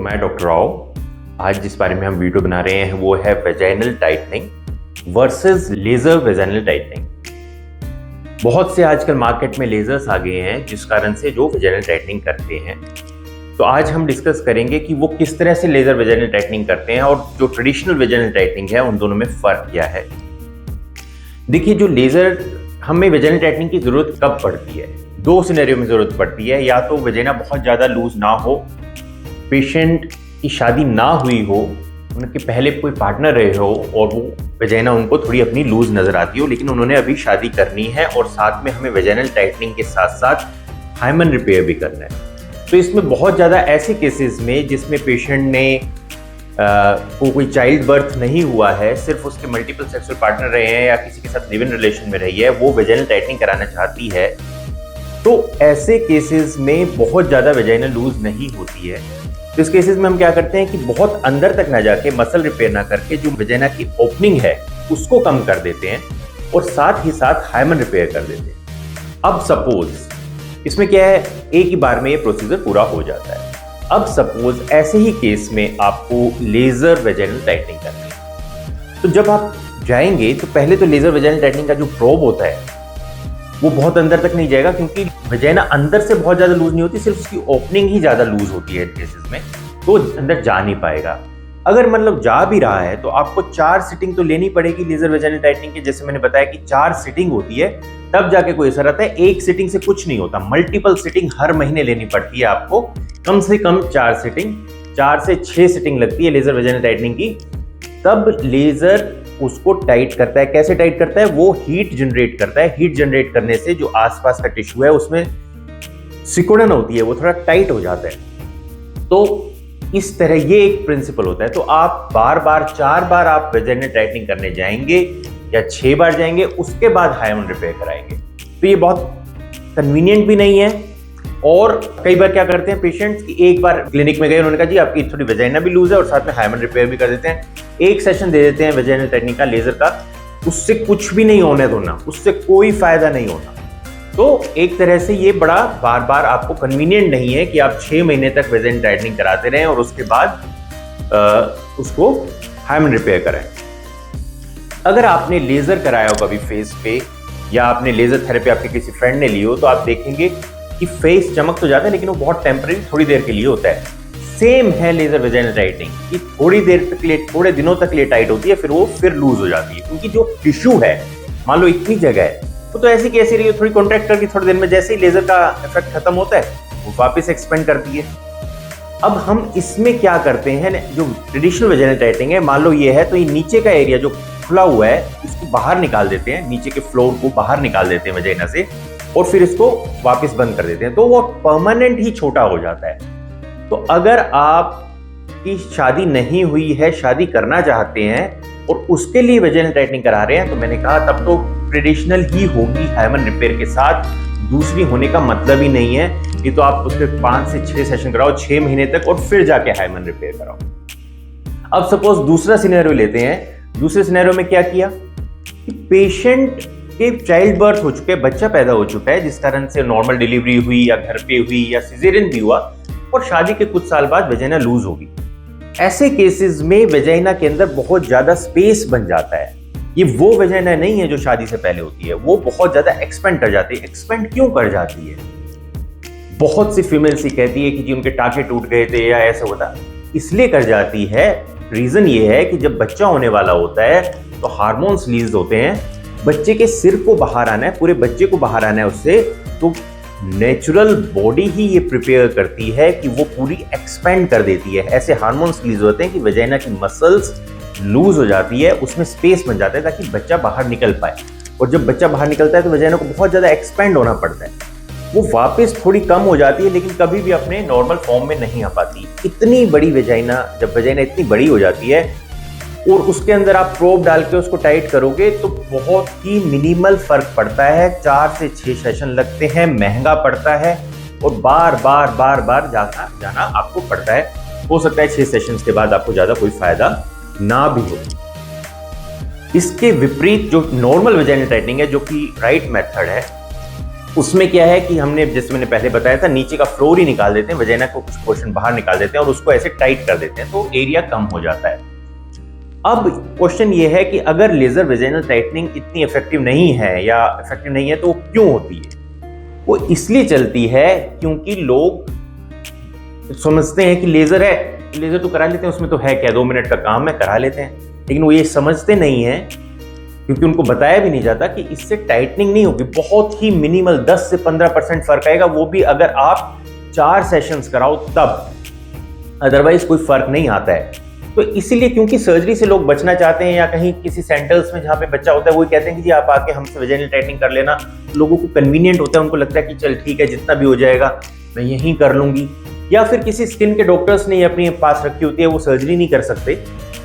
मैं डॉक्टर राव। आज जिस बारे में हम वीडियो बना रहे हैं वो है vaginal tightening versus laser vaginal tightening. बहुत से आजकल मार्केट में लेजर्स आ गए हैं जिस कारण से जो वेजाइनल टाइटनिंग करते हैं। तो आज हम डिस्कस करेंगे कि वो किस तरह से लेजर वेजाइनल टाइटनिंग करते हैं और जो ट्रेडिशनल वेजाइनल टाइटनिंग है उन दोनों में फर्क क्या है। देखिए, जो लेजर हमें वेजाइनल टाइटनिंग की जरूरत कब पड़ती है, दो सिनेरियो में जरूरत पड़ती है। या तो वेजाइना बहुत ज्यादा लूज ना हो, पेशेंट की शादी ना हुई हो, उनके पहले कोई पार्टनर रहे हो और वो वेजाइना उनको थोड़ी अपनी लूज नजर आती हो, लेकिन उन्होंने अभी शादी करनी है और साथ में हमें वेजाइनल टाइटनिंग के साथ साथ हाइमन रिपेयर भी करना है। तो इसमें बहुत ज़्यादा ऐसे केसेस में जिसमें पेशेंट ने को कोई चाइल्ड बर्थ नहीं हुआ है, सिर्फ उसके मल्टीपल सेक्सुअल पार्टनर रहे हैं या किसी के साथ लिव इन रिलेशन में रही है, वो वेजाइनल टाइटनिंग कराना चाहती है, तो ऐसे केसेस में बहुत ज़्यादा वेजाइनल लूज नहीं होती है। तो इस केसेस में हम क्या करते हैं कि बहुत अंदर तक ना जाके, मसल रिपेयर ना करके, जो वेजाइना की ओपनिंग है उसको कम कर देते हैं और साथ ही साथ हाइमन रिपेयर कर देते हैं। अब सपोज इसमें क्या है, एक ही बार में ये प्रोसीजर पूरा हो जाता है। अब सपोज ऐसे ही केस में आपको लेजर वेजाइनल टाइटनिंग करनी है, तो जब आप जाएंगे तो पहले तो लेजर वेजाइनल टाइटनिंग का जो प्रोब होता है वो बहुत अंदर तक नहीं जाएगा, क्योंकि वेजाइना अंदर से बहुत ज्यादा लूज नहीं होती, सिर्फ उसकी ओपनिंग ही ज्यादा लूज होती है केसेस में, तो अंदर जा नहीं पाएगा। अगर मतलब जा भी रहा है तो आपको 4 सिटिंग तो लेनी पड़ेगी लेजर वेजाइनल टाइटनिंग की। जैसे मैंने बताया कि 4 सिटिंग होती है तब जाके कोई असर आता है, एक सिटिंग से कुछ नहीं होता। मल्टीपल सिटिंग हर महीने लेनी पड़ती है आपको, कम से कम 4 सिटिंग, 4 से 6 सिटिंग लगती है लेजर वेजाइनल टाइटनिंग की। तब लेजर उसको टाइट करता है। कैसे टाइट करता है? वो हीट जनरेट करता है। हीट जनरेट करने से जो आसपास का टिश्यू है उसमें सिकुड़न होती है, वो थोड़ा टाइट हो जाता है। तो इस तरह ये एक प्रिंसिपल होता है। तो आप बार बार 4 बार आप वेजाइनल टाइटनिंग करने जाएंगे या 6 बार जाएंगे, उसके बाद हाइमन रिपेयर कराएंगे। तो ये बहुत कन्वीनियंट भी नहीं है। और कई बार क्या करते हैं पेशेंट्स कि एक बार क्लिनिक में गए, उन्होंने कहा जी आपकी थोड़ी वेजाइना भी लूज है और साथ में हाइमन रिपेयर भी कर देते हैं। एक सेशन दे देते हैं वेजाइनल टाइटनिंग का लेजर का, उससे कुछ भी नहीं होने देना, उससे कोई फायदा नहीं होना। तो एक तरह से ये बड़ा बार बार आपको कन्वीनियंट नहीं है कि आप 6 महीने तक वेजाइनल टाइटनिंग कराते रहें और उसके बाद उसको हाइमन रिपेयर कराएं। अगर आपने लेजर कराया हो कभी फेस पे, या आपने लेजर थेरेपी आपके किसी फ्रेंड ने ली हो, तो आप देखेंगे कि फेस चमक तो जाता है लेकिन वो बहुत टेम्पररी, थोड़ी देर के लिए होता है। सेम है लेजर वेजाइनल टाइटनिंग कि थोड़ी देर तक लिए, थोड़े दिनों तक लिए टाइट होती है, फिर वो फिर लूज हो जाती है, क्योंकि जो टिश्यू है, मान लो इतनी जगह है, तो ऐसी कैसी रही हो, थोड़ी कॉन्ट्रैक्ट करके थोड़ी देर में जैसे ही लेजर का इफेक्ट खत्म होता है वो वापस एक्सपेंड करती है। अब हम इसमें क्या करते हैं, जो ट्रेडिशनल वेजाइनल टाइटनिंग है, मान लो ये है, तो ये नीचे का एरिया जो खुला हुआ है इसको बाहर निकाल देते हैं, नीचे के फ्लोर को बाहर निकाल देते हैं वेजाइना से, और फिर इसको वापस बंद कर देते हैं, तो वो परमानेंट ही छोटा हो जाता है। तो अगर आपकी शादी नहीं हुई है, शादी करना चाहते हैं और उसके लिए वेजाइनल टाइटनिंग करा रहे हैं, तो मैंने कहा तब तो ट्रेडिशनल ही होगी हाइमन रिपेयर के साथ, दूसरी होने का मतलब ही नहीं है। ये तो आप उसके 5 से 6 सेशन कराओ 6 महीने तक और फिर जाके हाइमन रिपेयर कराओ। अब सपोज दूसरा सिनेरियो लेते हैं। दूसरे सिनेरियो में क्या किया कि पेशेंट के चाइल्ड बर्थ हो चुके, बच्चा पैदा हो चुका है, जिस कारण से नॉर्मल डिलीवरी हुई या घर पे हुई या सिजेरियन भी हुआ, और शादी के कुछ साल बाद वेजाइना लूज होगी। ऐसे केसेस में वेजाइना के अंदर बहुत ज्यादा स्पेस बन जाता है। ये वो वेजाइना नहीं है जो शादी से पहले होती है, वो बहुत ज्यादा एक्सपेंड कर जाती है। एक्सपेंड क्यों कर जाती है? बहुत सी फीमेल्स ही कहती है कि जी उनके टाके टूट गए थे या ऐसा होता, इसलिए कर जाती है। रीजन ये है कि जब बच्चा होने वाला होता है तो हार्मोन्स रिलीज होते हैं, बच्चे के सिर को बाहर आना है, पूरे बच्चे को बाहर आना है उससे, तो नेचुरल बॉडी ही ये प्रिपेयर करती है कि वो पूरी एक्सपेंड कर देती है। ऐसे हार्मोन्स रिलीज होते हैं कि वेजाइना की मसल्स लूज हो जाती है, उसमें स्पेस बन जाता है ताकि बच्चा बाहर निकल पाए। और जब बच्चा बाहर निकलता है तो वेजाइना को बहुत ज्यादा एक्सपेंड होना पड़ता है, वो वापस थोड़ी कम हो जाती है, लेकिन कभी भी अपने नॉर्मल फॉर्म में नहीं आ पाती। इतनी बड़ी वेजाइना, जब वेजाइना इतनी बड़ी हो जाती है और उसके अंदर आप प्रोब डाल के उसको टाइट करोगे तो बहुत ही मिनिमल फर्क पड़ता है। 4 से 6 सेशन लगते हैं, महंगा पड़ता है और बार बार बार बार जाना आपको पड़ता है। हो सकता है 6 सेशंस के बाद आपको ज्यादा कोई फायदा ना भी हो। इसके विपरीत जो नॉर्मल वेजाइनल टाइटनिंग है, जो कि राइट मेथड है, उसमें क्या है कि हमने, जैसे मैंने पहले बताया था, नीचे का फ्लोर ही निकाल देते हैं, वजाइना को कुछ पोर्शन बाहर निकाल देते हैं और उसको ऐसे टाइट कर देते हैं, तो एरिया कम हो जाता है। अब क्वेश्चन ये है कि अगर लेजर वेजाइनल टाइटनिंग इतनी इफेक्टिव नहीं है या इफेक्टिव नहीं है तो क्यों होती है? वो इसलिए चलती है क्योंकि लोग समझते हैं कि लेजर है, लेजर तो करा लेते हैं, उसमें तो है क्या, 2 मिनट का काम है, करा लेते हैं। लेकिन वो ये समझते नहीं है, क्योंकि उनको बताया भी नहीं जाता कि इससे टाइटनिंग नहीं होगी, बहुत ही मिनिमल 10 से 15% फर्क आएगा, वो भी अगर आप 4 सेशंस कराओ तब, अदरवाइज कोई फर्क नहीं आता है। तो इसीलिए, क्योंकि सर्जरी से लोग बचना चाहते हैं, या कहीं किसी सेंटर्स में जहाँ पे बच्चा होता है वो कहते हैं कि जी आप आके हमसे वेजाइनल टाइटनिंग कर लेना, लोगों को कन्वीनियंट होता है, उनको लगता है कि चल ठीक है, जितना भी हो जाएगा मैं यहीं कर लूंगी। या फिर किसी स्किन के डॉक्टर्स ने अपने पास रखी होती है, वो सर्जरी नहीं कर सकते,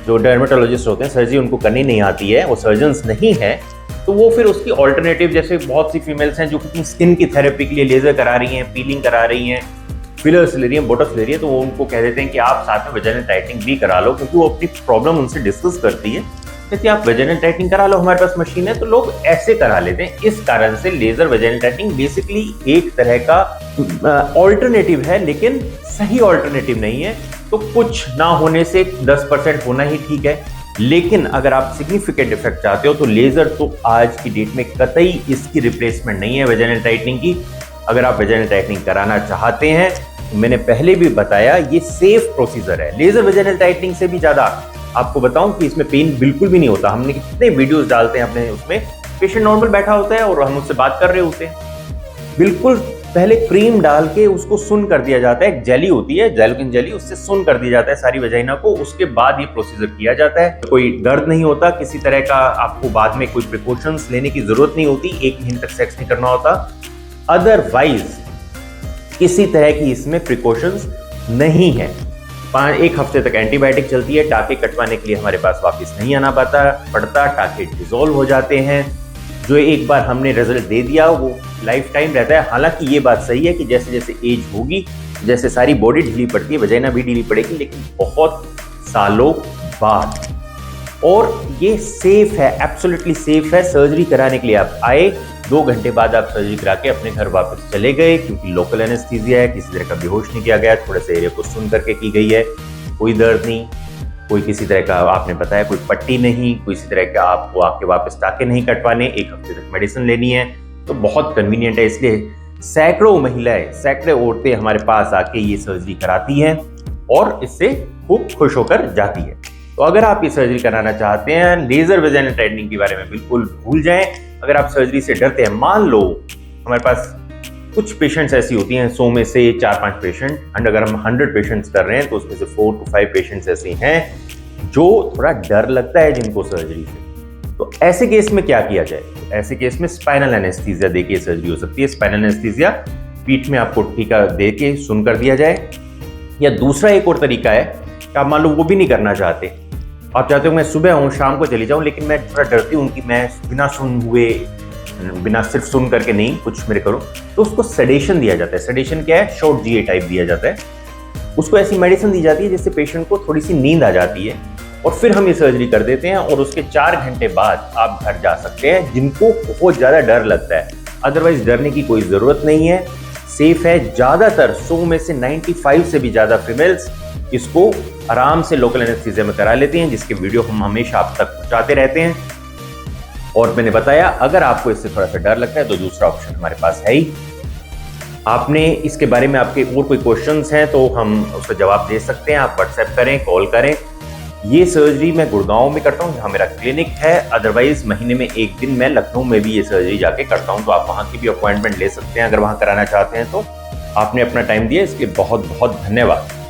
जो डर्मेटोलॉजिस्ट होते हैं, सर्जरी उनको करनी नहीं आती है, वो सर्जन्स नहीं है, तो वो फिर उसकी ऑल्टरनेटिव, जैसे बहुत सी फीमेल्स हैं जो अपनी स्किन की थेरेपी के लिए लेजर करा रही हैं, पीलिंग करा रही हैं, फिलर्स ले रही हैं, बोटॉक्स ले रही है, तो वो उनको कह देते हैं कि आप साथ में वेजाइनल टाइटनिंग भी करा लो, क्योंकि वो अपनी प्रॉब्लम उनसे डिस्कस करती है, कहती है आप वेजाइनल टाइटनिंग करा लो, हमारे पास मशीन है, तो लोग ऐसे करा लेते हैं। इस कारण से लेजर वेजाइनल टाइटनिंग बेसिकली एक तरह का ऑल्टरनेटिव है, लेकिन सही ऑल्टरनेटिव नहीं है। तो कुछ ना होने से 10% होना ही ठीक है, लेकिन अगर आप सिग्निफिकेंट इफेक्ट चाहते हो तो लेजर तो आज की डेट में कतई इसकी रिप्लेसमेंट नहीं है वेजाइनल टाइटनिंग की। अगर आप वेजाइनल टाइटनिंग कराना चाहते हैं, मैंने पहले भी बताया, ये सेफ प्रोसीजर है। लेजर वेजाइनल टाइटनिंग से भी ज्यादा आपको बताऊं कि इसमें पेन बिल्कुल भी नहीं होता। हमने कितने वीडियोस डालते हैं अपने, उसमें पेशेंट नॉर्मल बैठा होता है और हम उससे बात कर रहे होते हैं, बिल्कुल पहले क्रीम डाल के उसको सुन कर दिया जाता है, एक जेली होती है, जेलकिन जेली, उससे सुन कर दिया जाता है सारी वजाइना को, उसके बाद ये प्रोसीजर किया जाता है। कोई दर्द नहीं होता किसी तरह का, आपको बाद में कोई प्रिकॉशंस लेने की जरूरत नहीं होती, 1 महीने तक सेक्स नहीं करना होता, अदरवाइज किसी तरह की इसमें प्रिकॉशंस नहीं है। 1 हफ्ते तक एंटीबायोटिक चलती है, टाके कटवाने के लिए हमारे पास वापस नहीं आना पड़ता, टाके डिसॉल्व हो जाते हैं, जो एक बार हमने रिजल्ट दे दिया वो लाइफ टाइम रहता है। हालांकि ये बात सही है कि जैसे जैसे एज होगी, जैसे सारी बॉडी ढीली पड़ती है, वजाइना भी ढीली पड़ेगी, लेकिन बहुत सालों बाद। और ये सेफ है, एब्सोल्युटली सेफ है। सर्जरी कराने के लिए आप आए, 2 घंटे बाद आप सर्जरी करा के अपने घर वापस चले गए, क्योंकि लोकल एनेस्थीसिया है, किसी तरह का बेहोश नहीं किया गया, थोड़े से एरिया को सुन करके की गई है, कोई दर्द नहीं, कोई किसी तरह का आपने बताया कोई पट्टी नहीं, कोई इसी तरह का आपको आके वापस टाके नहीं कटवाने, 1 हफ्ते तक मेडिसिन लेनी है, तो बहुत कन्वीनियंट है। इसलिए सैकड़ों महिलाएं, सैकड़ों औरतें हमारे पास आके ये सर्जरी कराती हैं और इससे खूब खुश होकर जाती है। तो अगर आप ये सर्जरी कराना चाहते हैं, लेजर वेजाइनल टाइटनिंग के बारे में बिल्कुल भूल जाएं। अगर आप सर्जरी से डरते हैं, मान लो हमारे पास कुछ पेशेंट्स ऐसी होती हैं, 100 में से 4-5 पेशेंट, एंड अगर हम 100 पेशेंट्स कर रहे हैं तो उसमें से 4 to 5 पेशेंट्स ऐसे हैं जो थोड़ा डर लगता है जिनको सर्जरी से। तो ऐसे केस में क्या किया जाए? तो ऐसे केस में स्पाइनल एनेस्थीसिया देके सर्जरी हो सकती है। स्पाइनल एनेस्थीसिया पीठ में आपको टीका दे के सुन कर दिया जाए, या दूसरा एक और तरीका है कि आप मान लो वो भी नहीं करना चाहते, आप चाहते हो मैं सुबह आऊँ शाम को चली जाऊँ, लेकिन मैं थोड़ा डरती हूँ कि मैं बिना सुन हुए, बिना सिर्फ सुन करके नहीं कुछ मेरे करो, तो उसको सेडेशन दिया जाता है। सेडेशन क्या है? शॉर्ट जीए टाइप दिया जाता है। उसको ऐसी मेडिसिन दी जाती है जिससे पेशेंट को थोड़ी सी नींद आ जाती है, और फिर हम ये सर्जरी कर देते हैं, और उसके 4 घंटे बाद आप घर जा सकते हैं, जिनको बहुत ज्यादा डर लगता है। अदरवाइज डरने की कोई जरूरत नहीं है, सेफ है। ज्यादातर 100 में से 95 से भी ज्यादा फीमेल्स इसको आराम से लोकल एनेस्थीसिया में करा लेती हैं, जिसके वीडियो हम हमेशा आप तक पहुंचाते रहते हैं। और मैंने बताया, अगर आपको इससे थोड़ा सा डर लगता है तो दूसरा ऑप्शन हमारे पास है ही। आपने इसके बारे में आपके और कोई क्वेश्चंस हैं तो हम उसका जवाब दे सकते हैं, आप व्हाट्सएप करें, कॉल करें। ये सर्जरी मैं गुड़गांव में करता हूँ, जहाँ मेरा क्लिनिक है। अदरवाइज महीने में 1 दिन मैं लखनऊ में भी ये सर्जरी जाके करता हूँ, तो आप वहाँ की भी अपॉइंटमेंट ले सकते हैं अगर वहाँ कराना चाहते हैं तो। आपने अपना टाइम दिया, इसके बहुत बहुत धन्यवाद।